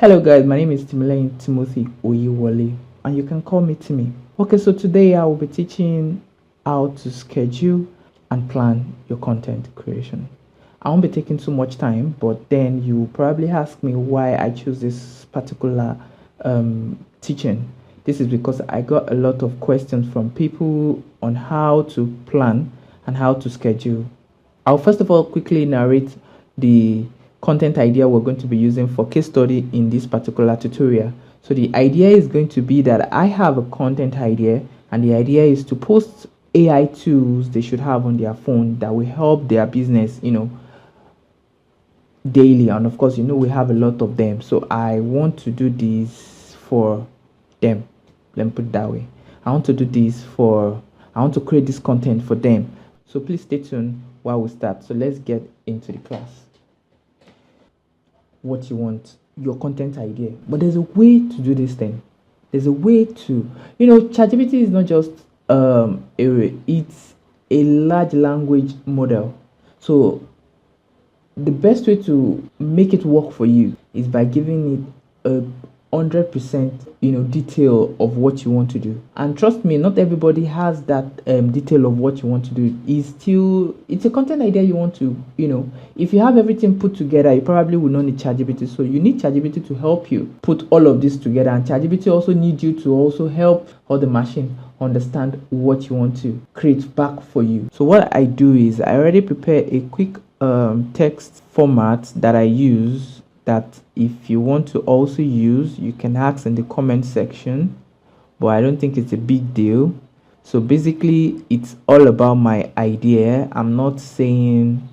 Hello guys, my name is Timothy Oyewole and you can call me Timmy. Okay, so today I will be teaching how to schedule and plan your content creation. I won't be taking too much time, but then you probably ask me why I choose this particular teaching. This is because I got a lot of questions from people on how to plan and how to schedule. I'll first of all quickly narrate the content idea we're going to be using for case study in this particular tutorial. So the idea is going to be that I have a content idea, and the idea is to post AI tools they should have on their phone that will help their business, daily. And of course, we have a lot of them. So I want to do this for them. Let me put it that way. I want to create this content for them. So please stay tuned while we start. So let's get into the class. What you want, your content idea, but there's a way to do this thing. There's a way to, ChatGPT is not just it's a large language model. So the best way to make it work for you is by giving it a 100% detail of what you want to do. And trust me, not everybody has that detail of what you want to do. It's a content idea you want to, if you have everything put together, you probably will not need ChatGPT. So you need ChatGPT to help you put all of this together, and ChatGPT also needs you to also help all the machine understand what you want to create back for you. So what I do is I already prepare a quick text format that I use, that if you want to also use, you can ask in the comment section, but I don't think it's a big deal. So basically it's all about my idea. I'm not saying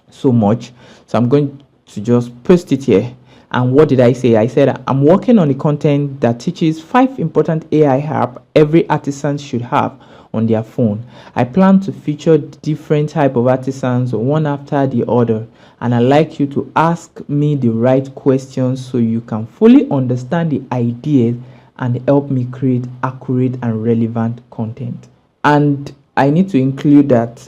so much, so I'm going to just post it here. And what did I say? I said I'm working on the content that teaches 5 important AI apps every artisan should have on their phone. I plan to feature different type of artisans one after the other, and I'd like you to ask me the right questions so you can fully understand the ideas and help me create accurate and relevant content. And I need to include that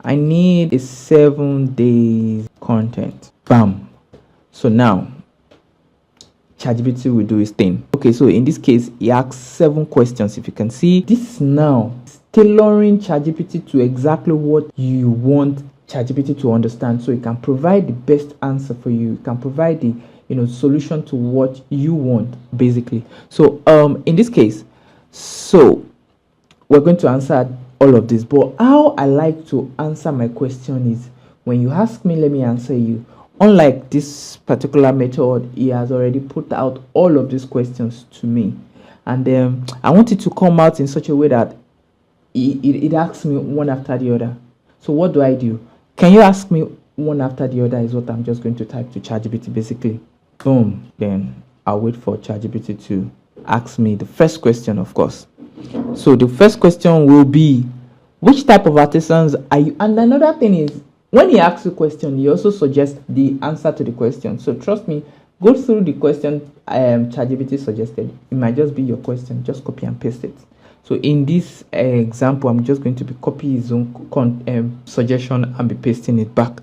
I need a 7 days content. Bam. So now ChatGPT will do its thing. Okay, so in this case, he asks 7 questions. If you can see this now, tailoring ChatGPT to exactly what you want ChatGPT to understand, so it can provide the best answer for you. It can provide the solution to what you want, basically. So in this case, so we're going to answer all of this, but how I like to answer my question is when you ask me, let me answer you. Unlike this particular method, he has already put out all of these questions to me, and I want it to come out in such a way that it asks me one after the other. So what do I do? Can you ask me one after the other is what I'm just going to type to ChatGPT, basically. Boom. Then I'll wait for ChatGPT to ask me the first question, of course. So the first question will be, which type of artisans are you? And another thing is, when he asks you a question, he also suggests the answer to the question. So trust me, go through the question ChatGPT suggested. It might just be your question. Just copy and paste it. So in this example, I'm just going to be copying his own suggestion and be pasting it back.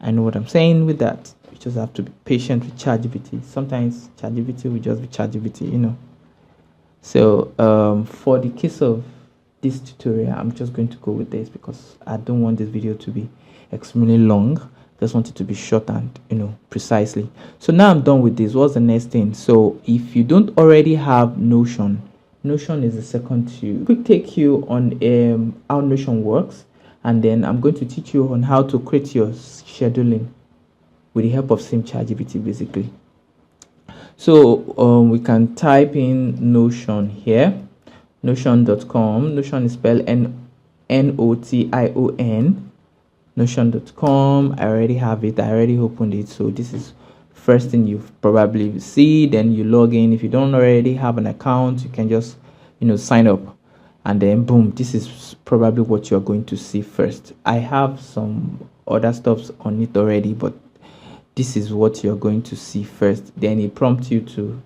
I know what I'm saying with that. You just have to be patient with ChatGPT. Sometimes ChatGPT will just be ChatGPT, So for the case of this tutorial, I'm just going to go with this because I don't want this video to be extremely long. Just want it to be short and precisely. So now I'm done with this. What's the next thing? So if you don't already have Notion is the second to quick take you on how Notion works, and then I'm going to teach you on how to create your scheduling with the help of same ChatGPT, basically. So we can type in Notion here. Notion.com. Notion is spelled Notion. Notion.com. I already have it. I already opened it. So this is first thing you probably see. Then you log in. If you don't already have an account, you can just sign up, and then boom, this is probably what you're going to see first. I have some other stuff on it already, but this is what you're going to see first. Then it prompts you to,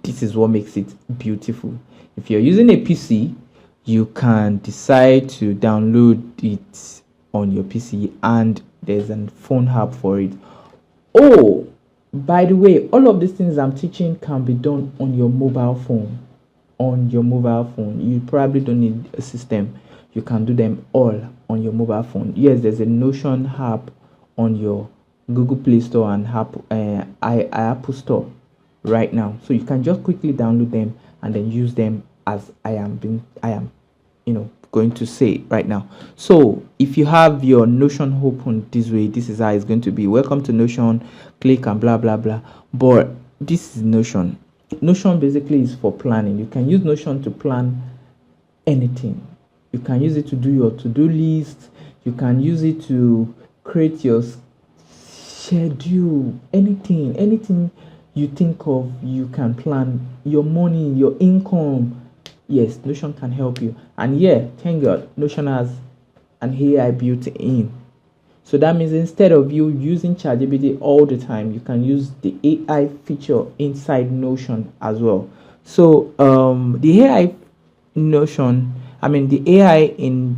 this is what makes it beautiful. If you're using a PC, you can decide to download it on your PC, and there's a phone app for it. Oh, By the way, all of these things I'm teaching can be done on your mobile phone. On your mobile phone, you probably don't need a system. You can do them all on your mobile phone. Yes, there's a Notion app on your Google Play Store and Apple Store right now, so you can just quickly download them and then use them as I am going to say right now. So if you have your Notion open this way, this is how it's going to be. Welcome to Notion, click and blah blah blah. But this is Notion. Notion basically is for planning. You can use Notion to plan anything. You can use it to do your to-do list. You can use it to create your schedule. Anything you think of, you can plan your money, your income. Yes, Notion can help you. And yeah, thank God, Notion has an AI built in. So that means instead of you using ChatGPT all the time, you can use the AI feature inside Notion as well. So the AI in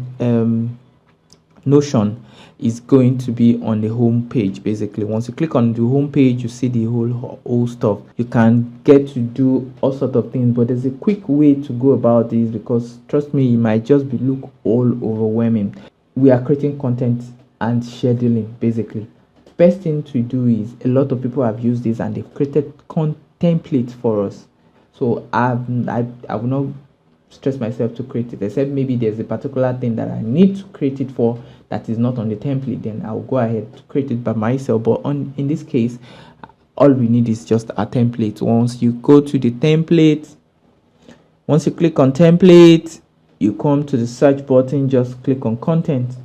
Notion is going to be on the home page. Basically, once you click on the home page, you see the whole stuff. You can get to do all sorts of things, but there's a quick way to go about this, because trust me, it might just be look all overwhelming. We are creating content and scheduling. Basically, best thing to do is, a lot of people have used this and they've created templates for us. So I will not stress myself to create it, except maybe there's a particular thing that I need to create it for that is not on the template, then I'll go ahead to create it by myself. But in this case, all we need is just a template. Once you go to the template, once you click on template, you come to the search button, just click on content.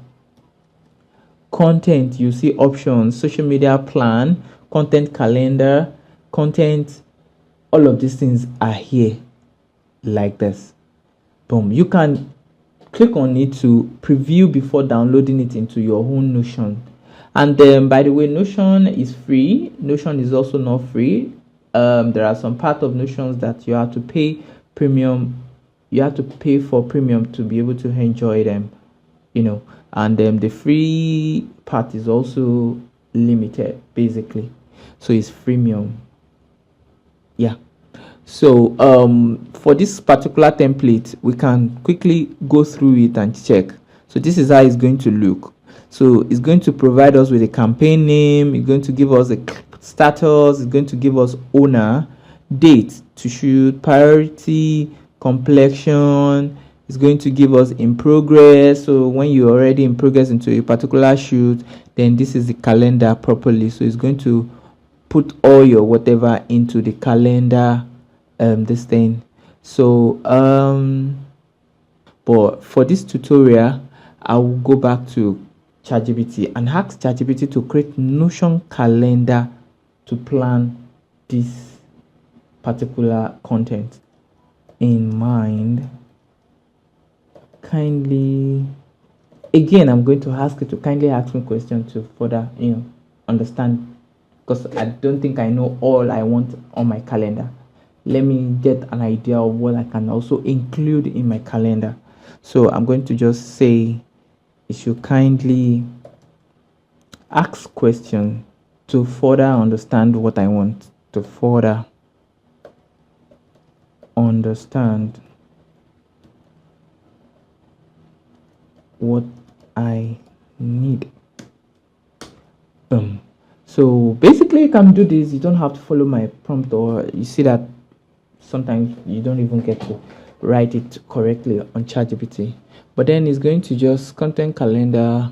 You see options: social media plan, content calendar, content. All of these things are here like this. Boom. You can click on it to preview before downloading it into your own Notion. And then, by the way, Notion is free. Notion is also not free. There are some part of Notions that you have to pay premium. You have to pay for premium to be able to enjoy them, and then the free part is also limited, basically. So it's freemium. Yeah. So for this particular template, we can quickly go through it and check. So this is how it's going to look. So it's going to provide us with a campaign name. It's going to give us a status. It's going to give us owner, date to shoot, priority, complexion. It's going to give us in progress. So when you're already in progress into a particular shoot, then this is the calendar properly. So it's going to put all your whatever into the calendar, this thing. So but for this tutorial, I will go back to ChatGPT and ask ChatGPT to create Notion calendar to plan this particular content in mind. Kindly, again, I'm going to ask you to kindly ask me questions to further understand, because I don't think I know all I want on my calendar. Let me get an idea of what I can also include in my calendar. So I'm going to just say you should kindly ask questions to further understand what I want, to further understand what I need. So basically, you can do this. You don't have to follow my prompt, or you see that sometimes you don't even get to write it correctly on ChatGPT. But then it's going to just content calendar.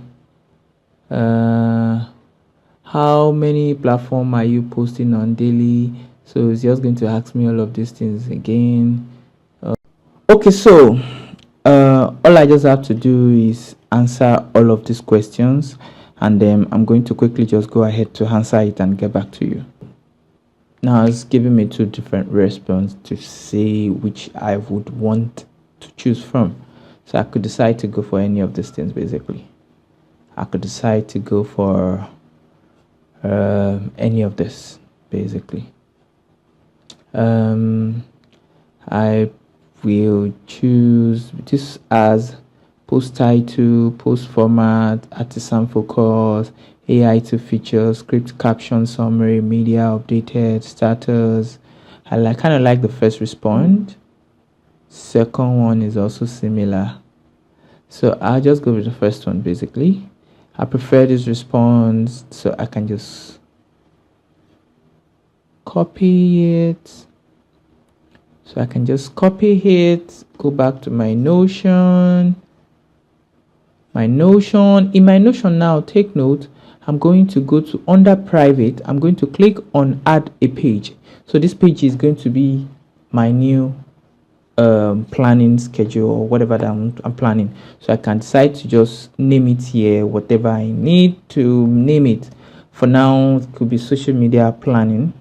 How many platform are you posting on daily? So it's just going to ask me all of these things again. Okay, so all I just have to do is answer all of these questions, and then I'm going to quickly just go ahead to answer it and get back to you. Now it's giving me two different responses to see which I would want to choose from. So I could decide to go for any of these things. Basically, I could decide to go for any of this. Basically, I will choose this as post title, post format, artisan focus, AI to features, script caption, summary, media updated, status. I kind of like the first respond. Second one is also similar. So I'll just go with the first one basically. I prefer this response, so I can just copy it. So I can just copy it, go back to my Notion. In my Notion now, take note, I'm going to go to under private. I'm going to click on add a page. So this page is going to be my new planning schedule or whatever that I'm planning. So I can decide to just name it here, whatever I need to name it. For now, it could be social media planning,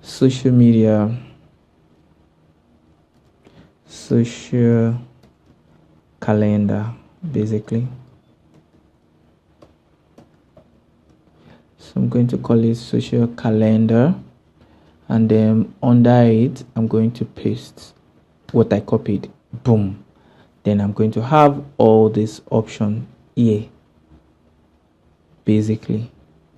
social calendar basically. So I'm going to call it social calendar, and then under it I'm going to paste what I copied. Boom. Then I'm going to have all this option here basically.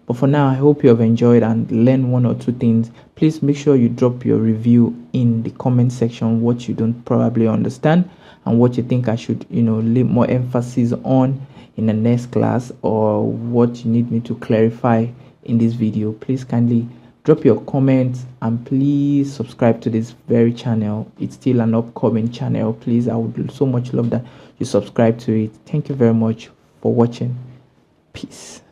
But for now, I hope you have enjoyed and learned one or two things. Please make sure you drop your review in the comment section, what you don't probably understand and what you think I should, lay more emphasis on in the next class, or what you need me to clarify in this video. Please kindly drop your comments, and please subscribe to this very channel. It's still an upcoming channel. Please, I would so much love that you subscribe to it. Thank you very much for watching. Peace.